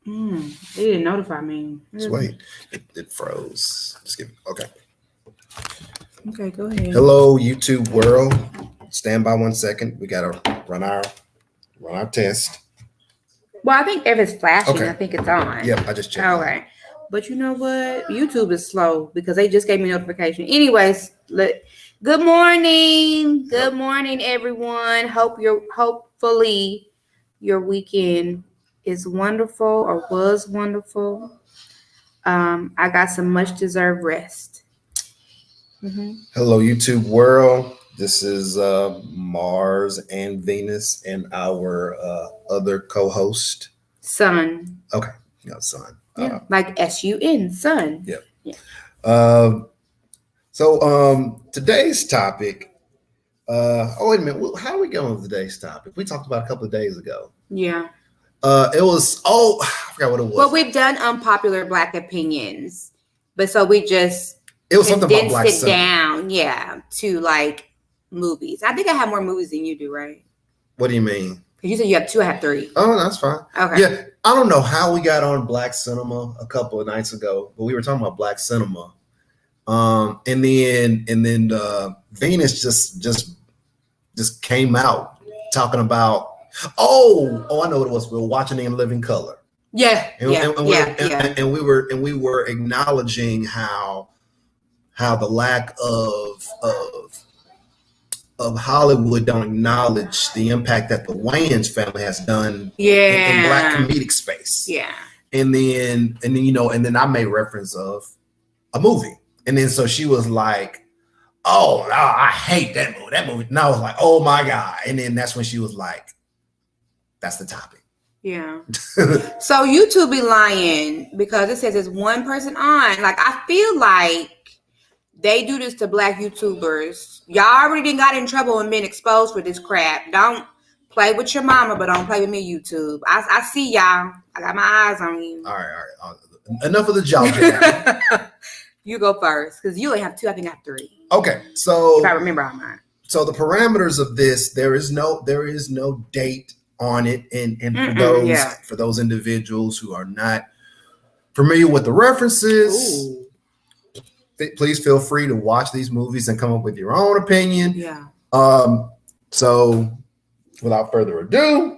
It didn't notify me. Just wait. It froze. Just give okay. Okay, go ahead. Hello, YouTube world. Stand by 1 second. We gotta run our test. Well, I think if it's flashing, Okay. I think it's on. Yep, I just checked. Okay. But you know what? YouTube is slow because they just gave me notification. Anyways, good morning. Good morning, everyone. Hopefully your weekend is wonderful or was wonderful. I got some much deserved rest. Hello, YouTube world. This is Mars and Venus and our other co-host. Sun. Okay, Sun. Yeah, like SUN, sun. Yep. Yeah. So today's topic. Oh wait a minute. How are we going with today's topic? We talked about a couple of days ago. Yeah. It was I forgot what it was. Well, we've done unpopular Black opinions, but so we just it was something about Black sit down, to like movies. I think I have more movies than you do, right? What do you mean? Because you said you have 2, I have 3. Oh, that's fine. Okay. Yeah, I don't know how we got on Black cinema a couple of nights ago, but we were talking about Black cinema. And then Venus just came out talking about I know what it was. We were watching it in living color. Yeah. And we were acknowledging how the lack of Hollywood don't acknowledge the impact that the Wayans family has done in Black comedic space. Yeah. And then I made reference of a movie. And then so she was like, "Oh, no, I hate that movie. That movie." And I was like, "Oh my God." And then that's when she was like, "That's the topic." Yeah. So YouTube be lying because it says it's one person on. Like, I feel like they do this to Black YouTubers. Y'all already got in trouble and been exposed for this crap. Don't play with your mama, but don't play with me, YouTube. I see y'all. I got my eyes on you. All right. Enough of the jaw jam. You go first, because you only have 2. I think I have 3. Okay, so if I remember all mine. So the parameters of this, there is no date on it, and for those individuals who are not familiar with the references, please feel free to watch these movies and come up with your own opinion. Yeah. So without further ado,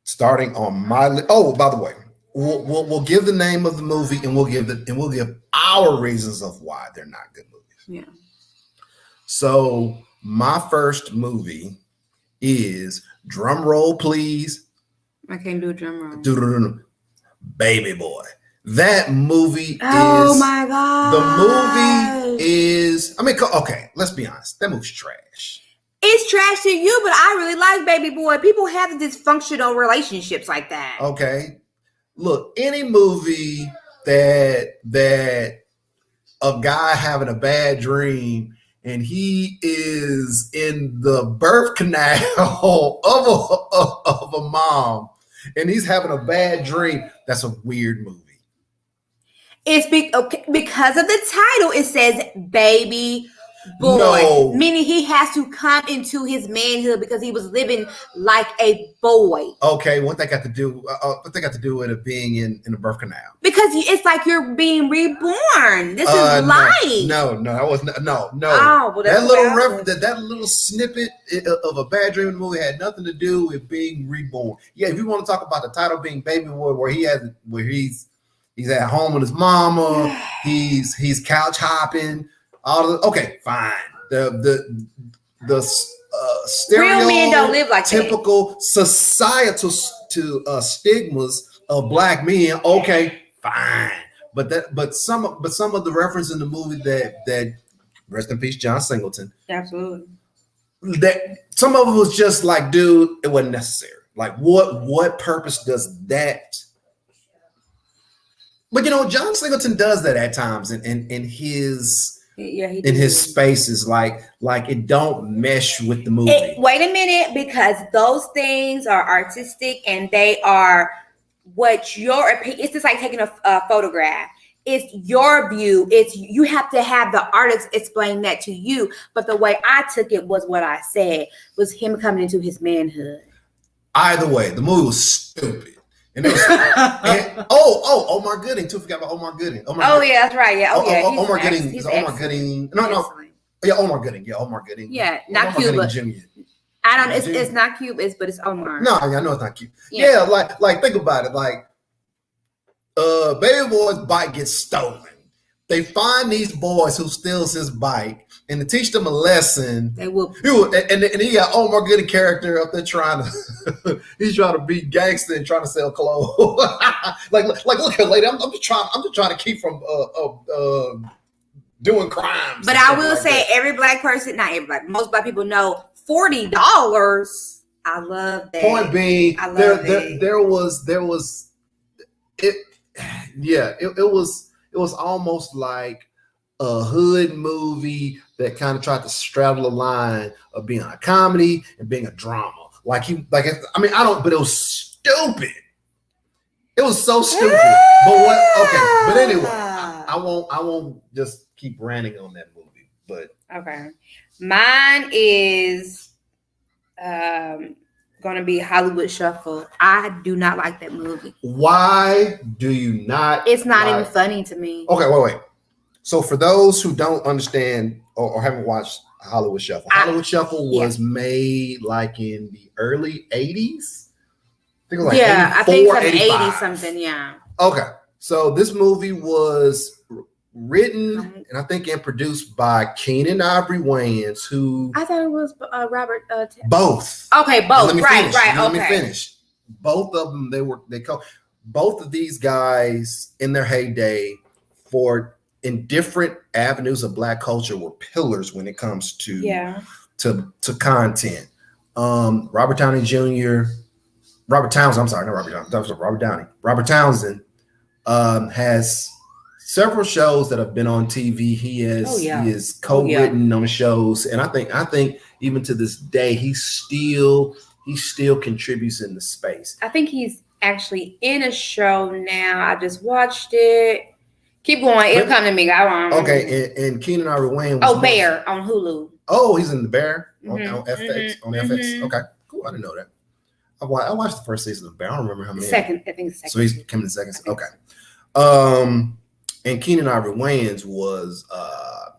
starting on my list. Oh, by the way, we'll give the name of the movie and we'll give our reasons of why they're not good movies. Yeah. So my first movie is, drum roll please. I can't do a drum roll. Baby Boy. That movie oh my God. The movie is, okay, let's be honest. That movie's trash. It's trash to you, but I really like Baby Boy. People have dysfunctional relationships like that. Okay. Look, any movie that a guy having a bad dream and he is in the birth canal of a mom and he's having a bad dream, that's a weird movie. It's because of the title. It says Baby Boy, meaning he has to come into his manhood because he was living like a boy. Okay, what they got to do with it being in the birth canal? Because it's like you're being reborn. This is life. No, that was no. Oh, well, that little snippet of a bad dream in the movie had nothing to do with being reborn. Yeah, if you want to talk about the title being Baby Boy, where he's at home with his mama, he's couch hopping. Okay, fine. The real men don't live like typical societal stigmas of Black men. Okay, fine. But some of the reference in the movie that rest in peace, John Singleton. Absolutely. That some of it was just like, dude, it wasn't necessary. Like, what purpose does that? But John Singleton does that at times in his. Yeah, in his spaces, like it don't mesh with the movie. Wait a minute, because those things are artistic and they are what your opinion. It's just like taking a photograph. It's your view. You have to have the artist explain that to you. But the way I took it was what I said was him coming into his manhood. Either way, the movie was stupid. And, Omar Gooding too. Forgot about Omar Gooding. Yeah, that's right. Yeah. Omar Gooding. He's Omar Gooding. No. Yeah, Omar Gooding. Yeah, not Omar Cuba. Gooding Jr. I don't. It's not Cuba. But it's Omar. No, I know it's not cute. Yeah, like think about it. Like, baby boy's bike gets stolen. They find these boys who steals his bike, and to teach them a lesson, they will. And he got Omar Gooding character up there trying to, he's trying to be gangster and trying to sell clothes. like look here, lady, I'm just trying to keep from doing crimes. But I will say, every black person, not everybody, most black people know $40. I love that. Point being, there was it. Yeah, it was almost like a hood movie that kind of tried to straddle the line of being a comedy and being a drama. But it was stupid. It was so stupid. But anyway, I won't just keep ranting on that movie. But okay, mine is gonna be Hollywood Shuffle. I do not like that movie. Why do you not? It's not even funny to me. Okay, wait. So for those who don't understand or haven't watched Hollywood Shuffle, Hollywood Shuffle was made like in the early 80s. I think it was like 84, I think it's 80 something, yeah. Okay. So this movie was written and I think and produced by Keenan Ivory Wayans, who I thought it was Robert. Both. Okay, both. Right. Let me finish. Both of them. Both of these guys in their heyday in different avenues of Black culture were pillars when it comes to content. Robert Townsend. Robert Townsend has several shows that have been on TV. He is co-written on the shows, and I think even to this day he still contributes in the space. I think he's actually in a show now. I just watched it. Keep going. It'll come to me. Okay, and Keenan Ivory Wayans. Bear on Hulu. Oh, he's in the Bear on FX. Mm-hmm. FX. Okay, cool. I didn't know that. I watched the first season of Bear. I don't remember how many. Second, I think the second. So he's coming in second. Okay. And Keenan Ivory Wayans was I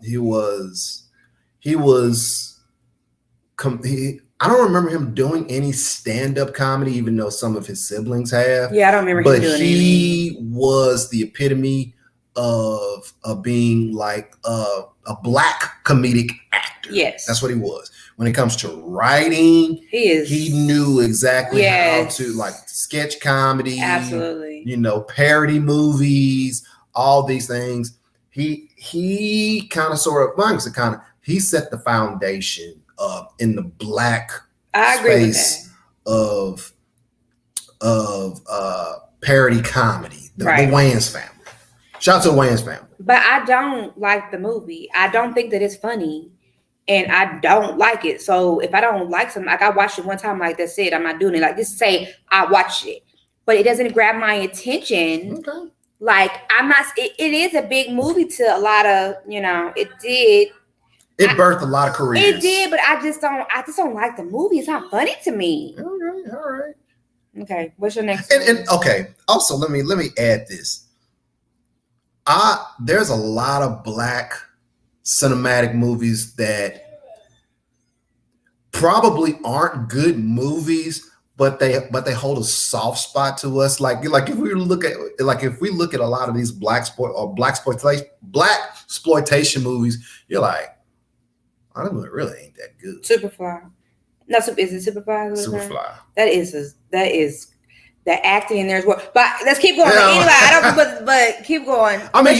don't remember him doing any stand-up comedy, even though some of his siblings have. Yeah, I don't remember him doing anything. But he was the epitome of being like a Black comedic actor. Yes. That's what he was. When it comes to writing, he knew exactly how to, like, sketch comedy. Absolutely. Parody movies, all these things. He kind of he set the foundation in the Black space of parody comedy. The Wayans family. Shout out to the Wayans family. But I don't like the movie. I don't think that it's funny. And I don't like it. So if I don't like something, like I watched it one time, like that's it. I'm not doing it. Like just say I watched it. But it doesn't grab my attention. Okay. Like I'm not, it is a big movie to a lot of, it did. It birthed a lot of careers. It did, but I just don't like the movie. It's not funny to me. All right. Okay. What's your next one? And okay. Also, let me add this. There's a lot of Black cinematic movies that probably aren't good movies, but they hold a soft spot to us. Like if we look at a lot of these black exploitation movies, you're like, I don't know, it really ain't that good. Superfly. No, is it Superfly? Superfly. That is the acting in there as well. But let's keep going. Yeah. Anyway, but keep going. I mean,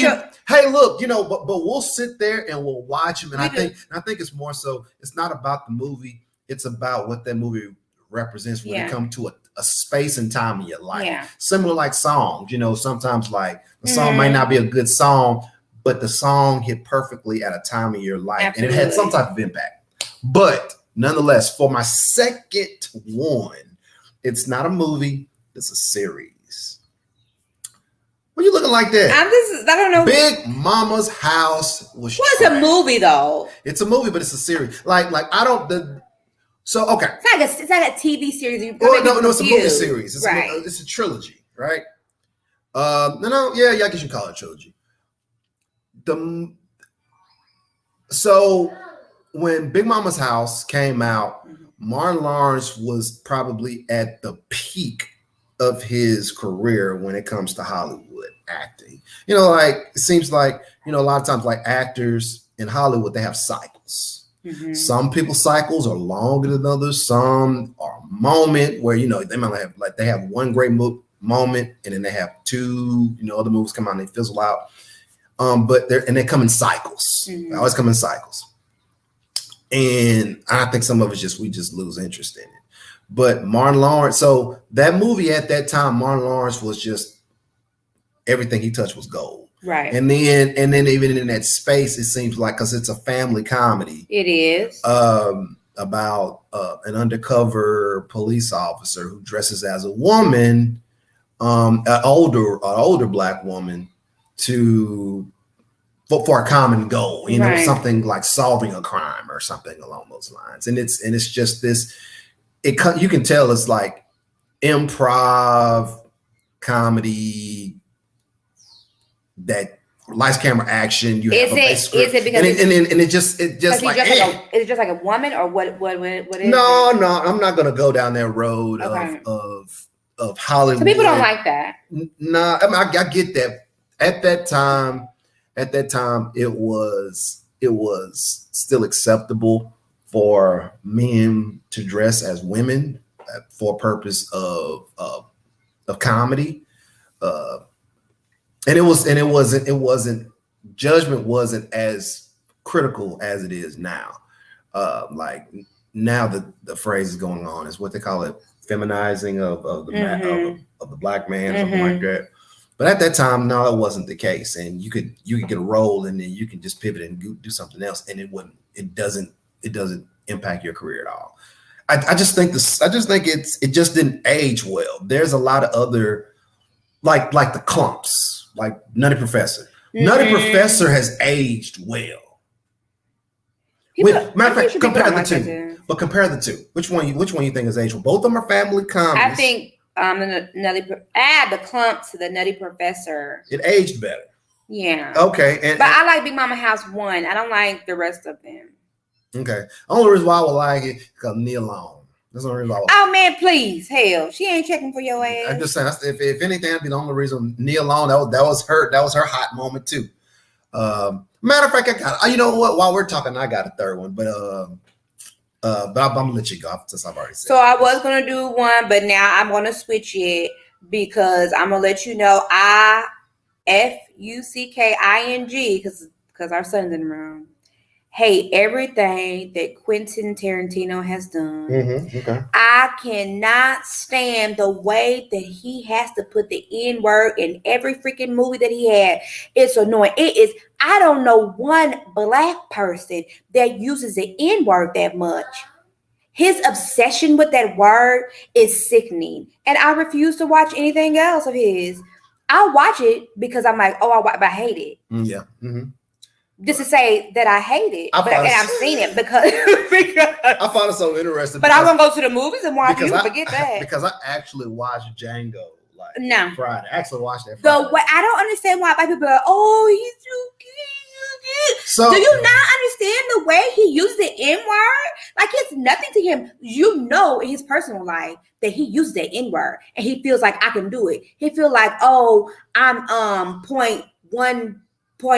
hey, look, but we'll sit there and we'll watch them. And I think it's more so, it's not about the movie. It's about what that movie represents when it comes to a space and time in your life. Yeah. Similar like songs, sometimes like the song might not be a good song, but the song hit perfectly at a time in your life. Absolutely. And it had some type of impact. But nonetheless, for my second one, it's not a movie, it's a series. What are you looking like that? I don't know. Big Mama's House was. Well, it's a movie though. It's a movie, but it's a series. Okay. It's like a TV series. No, it's a movie series. It's a trilogy. right? No, yeah, I guess you call it a trilogy. The So when Big Mama's House came out, Martin Lawrence was probably at the peak of his career when it comes to Hollywood acting. Like it seems like, a lot of times like actors in Hollywood, they have cycles. Some people's cycles are longer than others. Some are a moment where, they might have they have one great moment and then they have two, other movies come out and they fizzle out. But they come in cycles. They always come in cycles. And I think some of it's we just lose interest in it. But Martin Lawrence, so that movie at that time, Martin Lawrence was just everything he touched was gold. Right. And then even in that space, it seems like, because it's a family comedy. It is. About an undercover police officer who dresses as a woman, an older Black woman, for a common goal, something like solving a crime or something along those lines. And it's just this. You can tell it's like improv comedy, that lights, camera, action. You have a base script. Is it because it just like is it just like a woman or what is no, I'm not gonna go down that road of Hollywood. So people don't like that. No, I get that. At that time, it was still acceptable for men to dress as women for purpose of comedy. And it wasn't judgment wasn't as critical as it is now. Like now the phrase is going on is what they call it, feminizing of the Black man, something like that. But at that time, no, that wasn't the case. And you could get a role and then you can just pivot and do something else, and it doesn't impact your career at all. I just think it just didn't age well. There's a lot of other like the clumps, like Nutty Professor. Nutty Professor has aged well. Matter of fact, compare the two. But compare the two. Which one you think is aged well? Both of them are family comedies. I think the clumps to the Nutty Professor. It aged better. Yeah. Okay. But I like Big Mama House 1. I don't like the rest of them. Okay. Only reason why I would like it because Nia Long. That's the only reason why I would. Oh man, please, hell, she ain't checking for your ass. I'm just saying, if anything, that'd be the only reason. Nia Long, that was her hot moment too. Matter of fact, I got. You know what? While we're talking, I got a third one, but I'm gonna let you go since I've already said. So I was gonna do one, but now I'm gonna switch it because I'm gonna let you know FUCKING because our son's in the room. Hate everything that Quentin Tarantino has done. Okay. I cannot stand the way that he has to put the N-word in every freaking movie that he had. It's annoying. It is. I don't know one Black person that uses the N-word that much. His obsession with that word is sickening. And I refuse to watch anything else of his. I'll watch it because I'm like, I hate it. Yeah. Mm-hmm. Just to say that I hate it, I've seen it because I found it so interesting. But I won't go to the movies and watch it. Forget that. Because I actually watched Django Friday. I actually watched that Friday. I don't understand why white people are like, oh, he's too cute. So, do you not understand the way he uses the N-word? Like it's nothing to him. In his personal life that he uses the N-word and he feels like I can do it. He feels like, oh, I'm 0.15%. Oh,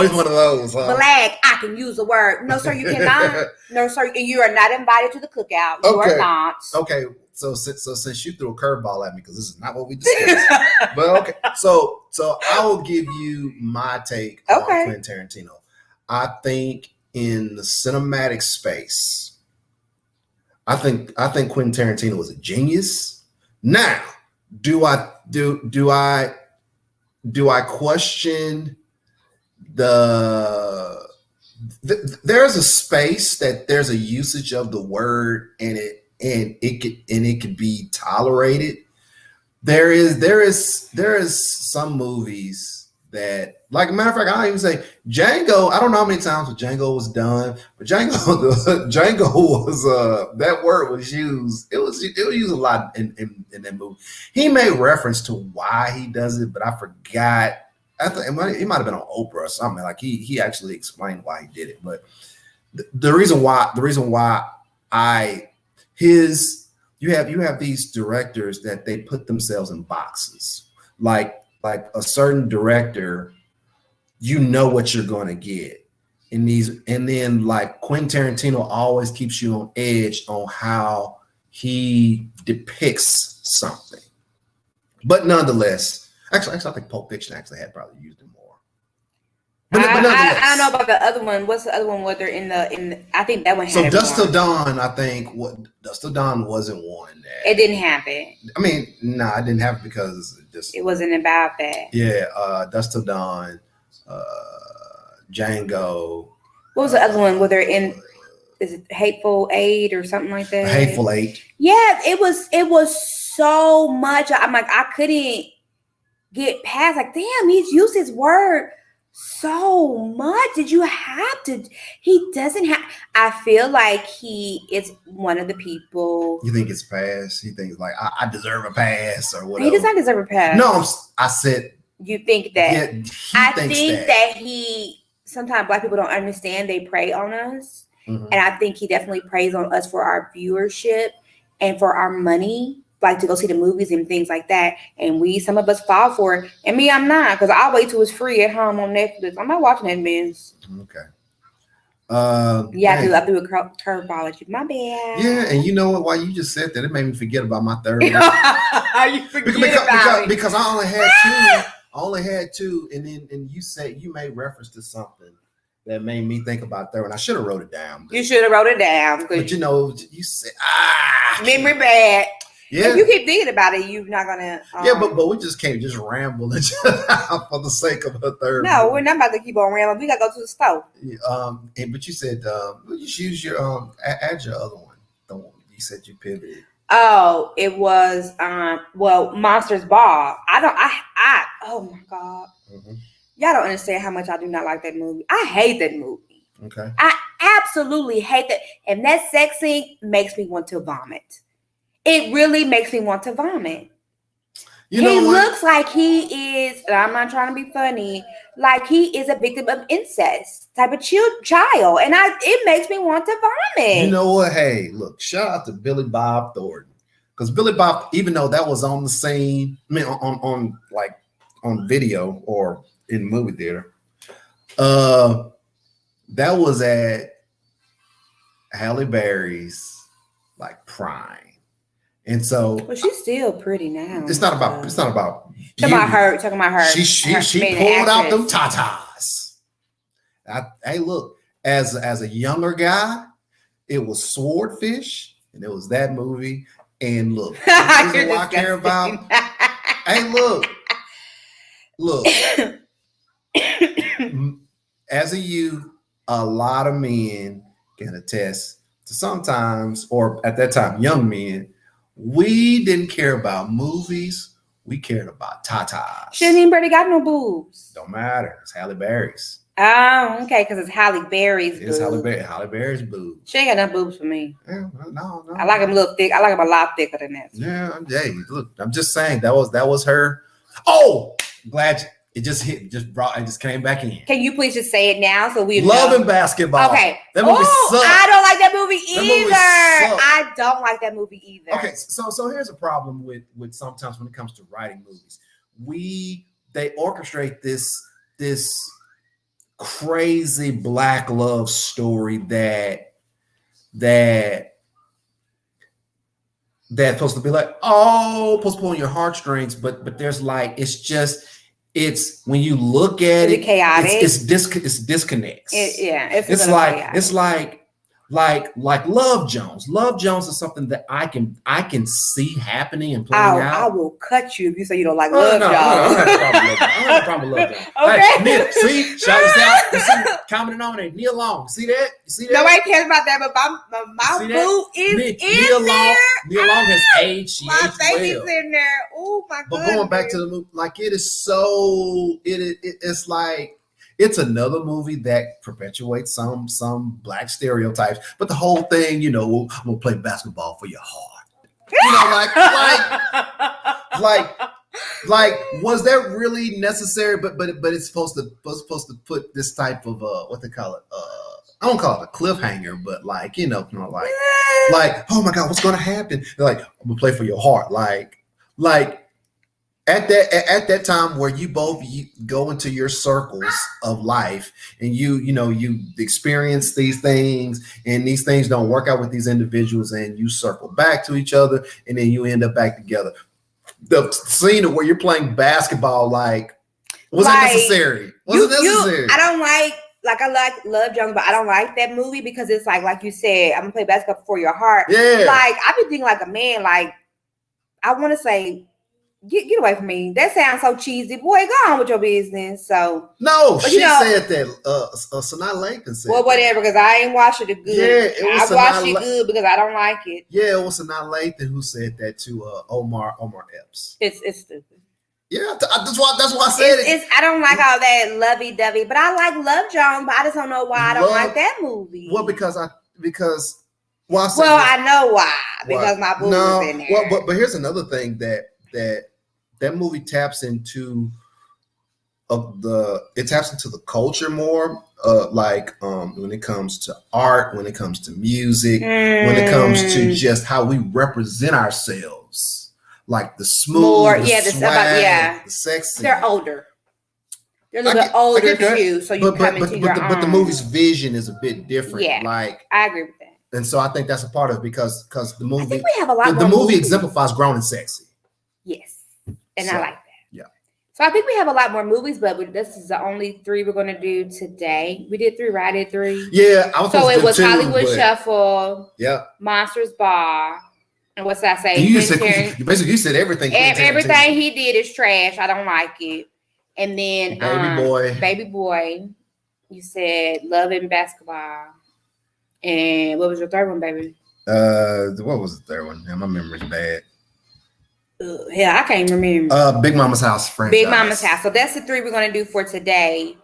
he's one of those. Black, I can use the word. No, sir, you cannot. No, sir, you are not invited to the cookout. You are not. Okay, so since you threw a curveball at me, because this is not what we discussed. But okay, so I will give you my take on Quentin Tarantino. I think in the cinematic space, I think Quentin Tarantino is a genius. Now, do I question there's a space that there's a usage of the word and it could be tolerated. There is some movies like a matter of fact, I don't even say Django. I don't know how many times Django was done, but Django was that word was used. It was used a lot in that movie. He made reference to why he does it, but I forgot. I think it might have been on Oprah or something. Like he actually explained why he did it. But the reason why you have these directors that they put themselves in boxes. Like a certain director, you know what you're going to get in these, and then like Quentin Tarantino always keeps you on edge on how he depicts something. But nonetheless. Actually, I think Pulp Fiction actually had probably used it more. But I don't know about the other one. What's the other one? Where they're in the? I think that one had so Dust Till Dawn. I think Dust Till Dawn wasn't one that it didn't happen. I mean, it didn't happen because it wasn't about that. Yeah, Dust Till Dawn, Django. What was the other one? Where they're in? Is it Hateful Eight or something like that? Hateful Eight. Yeah, it was so much. I'm like, I couldn't get past, like, damn, he's used his word so much. Did you have to? He doesn't have. I feel like he is one of the people. You think it's pass? He thinks like I deserve a pass or whatever. He does not deserve a pass. No, I said. You think that? Yeah, I think that he. Sometimes Black people don't understand. They prey on us, and I think he definitely preys on us for our viewership and for our money. Like to go see the movies and things like that, and some of us fall for it. And me, I'm not, because I'll wait till it's free at home on Netflix. I'm not watching that mess. Okay. I threw a curveball at you. My bad. Yeah, and you know what? While you just said that, it made me forget about my third one. You forget because I only had two, and then you made reference to something that made me think about third one. I should have wrote it down. You should have wrote it down. But you said memory bad. Yeah. If you keep thinking about it, you're not gonna. But we just can't just ramble for the sake of a third. No, we're not about to keep on rambling. We gotta go to the store. But you said you should use your add your other one. The one you said you pivoted. Oh, it was Monsters Ball. Oh my God. Mm-hmm. Y'all don't understand how much I do not like that movie. I hate that movie. Okay. I absolutely hate that. And that sex scene makes me want to vomit. It really makes me want to vomit. He looks like he is, and I'm not trying to be funny, like he is a victim of incest type of child. And it makes me want to vomit. You know what? Hey, look, shout out to Billy Bob Thornton. Because Billy Bob, even though that was on the scene, I mean on video or in the movie theater, that was at Halle Berry's like prime. And so, well, she's still pretty now. It's not about. Talking about her. She pulled out them tatas. Hey, look, as a younger guy, it was Swordfish, and it was that movie. And look, I care about. Hey, look. As a youth, a lot of men can attest to sometimes, or at that time, young men. We didn't care about movies. We cared about tatas. She didn't even barely got no boobs. Don't matter. It's Halle Berry's. Oh, okay, because it's Halle Berry's boobs. It's Halle Berry's boobs. She ain't got no boobs for me. Yeah, no. I like them a little thick. I like them a lot thicker than that. Yeah, hey, look, I'm just saying that was her. Oh, glad it just came back in. Can you please just say it now so we Love know? and Basketball. Okay. That movie sucks. I don't like that movie either. I don't like that movie either. Okay, so here's a problem with sometimes when it comes to writing movies. They orchestrate this crazy black love story that supposed to be like, supposed to pull on your heartstrings, but there's like it's when you look at it, chaotic. It's disconnects. It's like like Love Jones. Love Jones is something that I can see happening and playing out. I will cut you if you say you don't like No, Love no, Jones. I don't have a problem with Love Jones. I don't have a problem with Love Jones. Okay. Hey, Neil, see, shout us out. You see, commenting on it. Neil Long. See that? You see that? Nobody cares about that, but my boo is Neil in Long, there. Neil Long has aged. She My aged baby's well. in there. Oh my god. But going back to the movie, like it is so it's like it's another movie that perpetuates some black stereotypes. But the whole thing, I'm gonna play basketball for your heart. Like, was that really necessary? But it's supposed to put this type of what they call it. I don't call it a cliffhanger, but like oh my god, what's gonna happen? They're like, I'm gonna play for your heart. Like at that time where you both go into your circles of life and you experience these things and these things don't work out with these individuals and you circle back to each other and then you end up back together. The scene where you're playing basketball, wasn't necessary. Wasn't necessary. I don't like I like Love Jones, but I don't like that movie because it's like you said, I'm gonna play basketball for your heart. Yeah. Like I've been thinking like a man, like I want to say, get away from me. That sounds so cheesy. Boy, go on with your business. So no, she said that. Sanaa Lathan said. Well, whatever, because I ain't watching it good. Yeah, I watched it good because I don't like it. Yeah, it was Sanaa Lathan who said that to Omar Epps. It's stupid. Yeah, that's why I said it. I don't like all that lovey-dovey, but I like Love Jones, but I just don't know why I don't like that movie. Well, because I know why. Because my boo was in there. Well, but here's another thing that movie taps into the culture more, when it comes to art, when it comes to music, when it comes to just how we represent ourselves, like the smooth, the sexy. They're older. They're a little bit older too, so you come into your own. But the movie's vision is a bit different. Yeah, I agree with that. And so I think that's a part of it because the movie, I think we have a lot the movie exemplifies grown and sexy. Yes, and I like that. Yeah. So I think we have a lot more movies, but this is the only 3 we're going to do today. We did 3, right? I did 3. Yeah. So it was Hollywood Shuffle. Yeah. Monsters Ball. And what's I say? You said everything. Everything he did is trash. I don't like it. And then Baby Boy. You said Love and Basketball. And what was your third one, baby? What was the third one? Yeah, my memory's bad. I can't remember. Big Mama's House franchise. Big Mama's House. So that's the 3 we're going to do for today.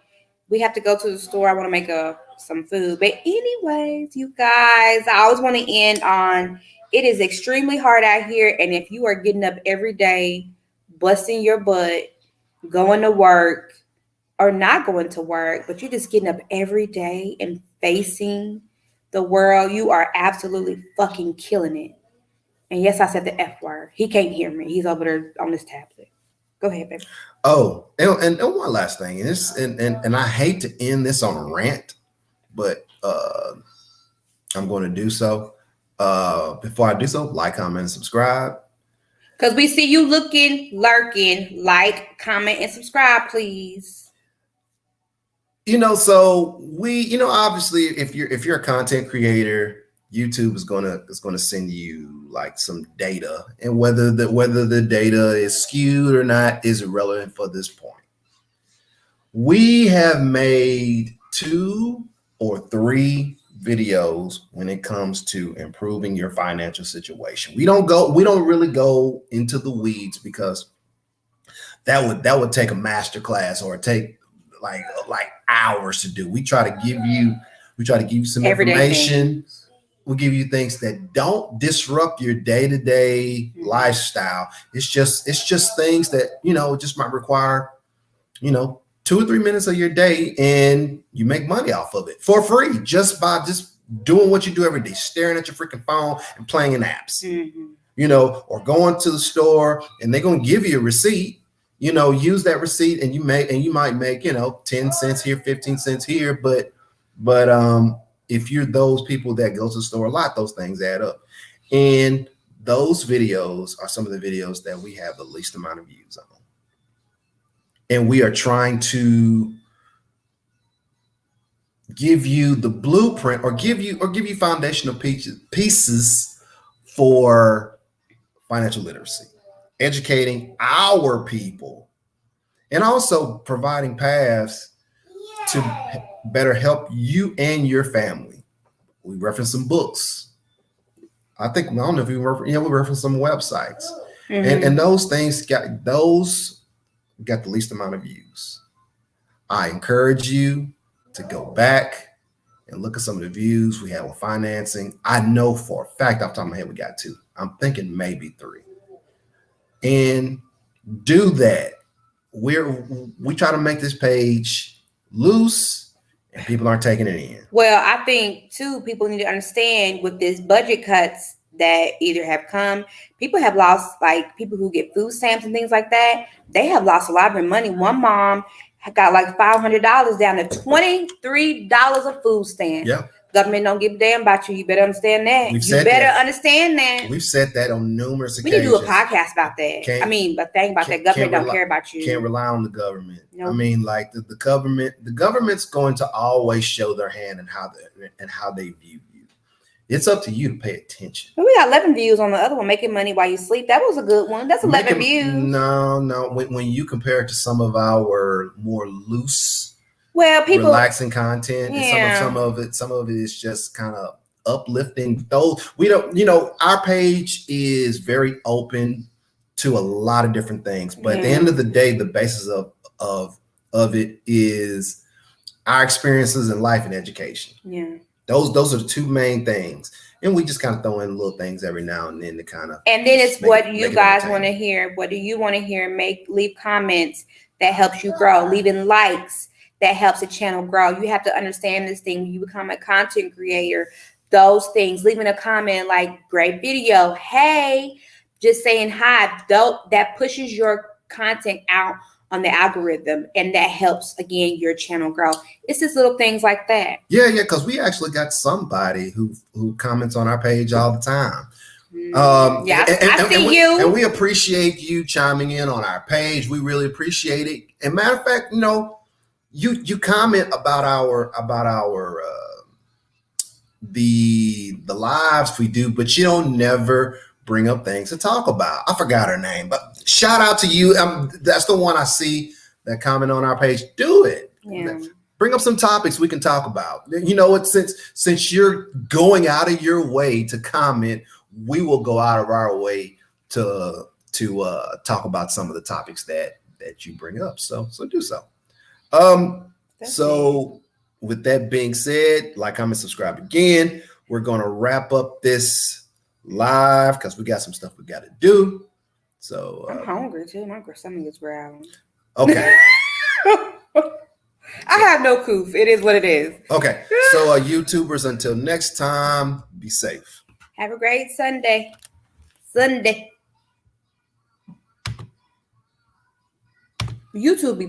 We have to go to the store. I want to make some food. But anyways, you guys, I always want to end on, it is extremely hard out here. And if you are getting up every day, busting your butt, going to work, or not going to work, but you're just getting up every day and facing the world, you are absolutely fucking killing it. And yes, I said the F word. He can't hear me. He's over there on this tablet. Go ahead, baby. Oh, and one last thing, and I hate to end this on a rant, but I'm going to do so. Before I do so, like, comment, and subscribe. Because we see you lurking. Like, comment, and subscribe, please. So we, obviously, if you're a content creator, YouTube is gonna send you like some data, and whether the data is skewed or not is irrelevant for this point. We have made 2 or 3 videos when it comes to improving your financial situation. We don't really go into the weeds because that would take a master class or take like hours to do. We try to give you some information. We'll give you things that don't disrupt your day-to-day lifestyle. It's just things that, just might require, 2 or 3 minutes of your day, and you make money off of it for free just by doing what you do every day, staring at your freaking phone and playing in apps, or going to the store and they're going to give you a receipt, use that receipt and you might make, 10 cents here, 15 cents here. But if you're those people that go to the store a lot, those things add up. And those videos are some of the videos that we have the least amount of views on. And we are trying to give you the blueprint, or give you foundational pieces for financial literacy, educating our people, and also providing paths to better help you and your family. We reference some books. I don't know if we reference some websites, and those things got the least amount of views. I encourage you to go back and look at some of the views we have with financing. I know for a fact, off the top of my head, we got 2. I'm thinking maybe 3. And do that. We try to make this page loose, and people aren't taking it in. Well, I think too, people need to understand with this budget cuts that either have come, people have lost, like people who get food stamps and things like that, they have lost a lot of their money. One mom got like $500 down to $23 of food stamps. Yeah. Government don't give a damn about you. You better understand that. Understand that. We've said that on numerous occasions. We need to do a podcast about that. But think about that. Government don't care about you. Can't rely on the government. Nope. I mean, like the government's going to always show their hand and how they view you. It's up to you to pay attention. We got 11 views on the other one, making money while you sleep. That was a good one. That's 11 views. No. When you compare it to some of our more loose, people relaxing content, and some of it is just kind of uplifting. Those we don't, our page is very open to a lot of different things, but at the end of the day, the basis of it is our experiences in life and education. Yeah, those are the 2 main things, and we just kind of throw in little things every now and then to kind of. And then it's what you guys want to hear. What do you want to hear? Leave comments that helps you grow. Leaving likes that helps the channel grow. You have to understand this thing. When you become a content creator, those things, leaving a comment like great video, hey, just saying hi, that pushes your content out on the algorithm, and that helps again your channel grow. It's just little things like that. Yeah, because we actually got somebody who comments on our page all the time. I see you. And we appreciate you chiming in on our page. We really appreciate it. And matter of fact, you comment about our the lives we do, but you don't never bring up things to talk about. I forgot her name, but shout out to you. That's the one I see that comment on our page. Do it. Yeah. Bring up some topics we can talk about. You know what? Since you're going out of your way to comment, we will go out of our way to talk about some of the topics that you bring up. So do so. So with that being said, like, comment, subscribe again. We're going to wrap up this live because we got some stuff we got to do. So I'm hungry too. My stomach is growling. Okay. I have no coof. It is what it is. Okay. So YouTubers, until next time, be safe. Have a great Sunday. YouTube be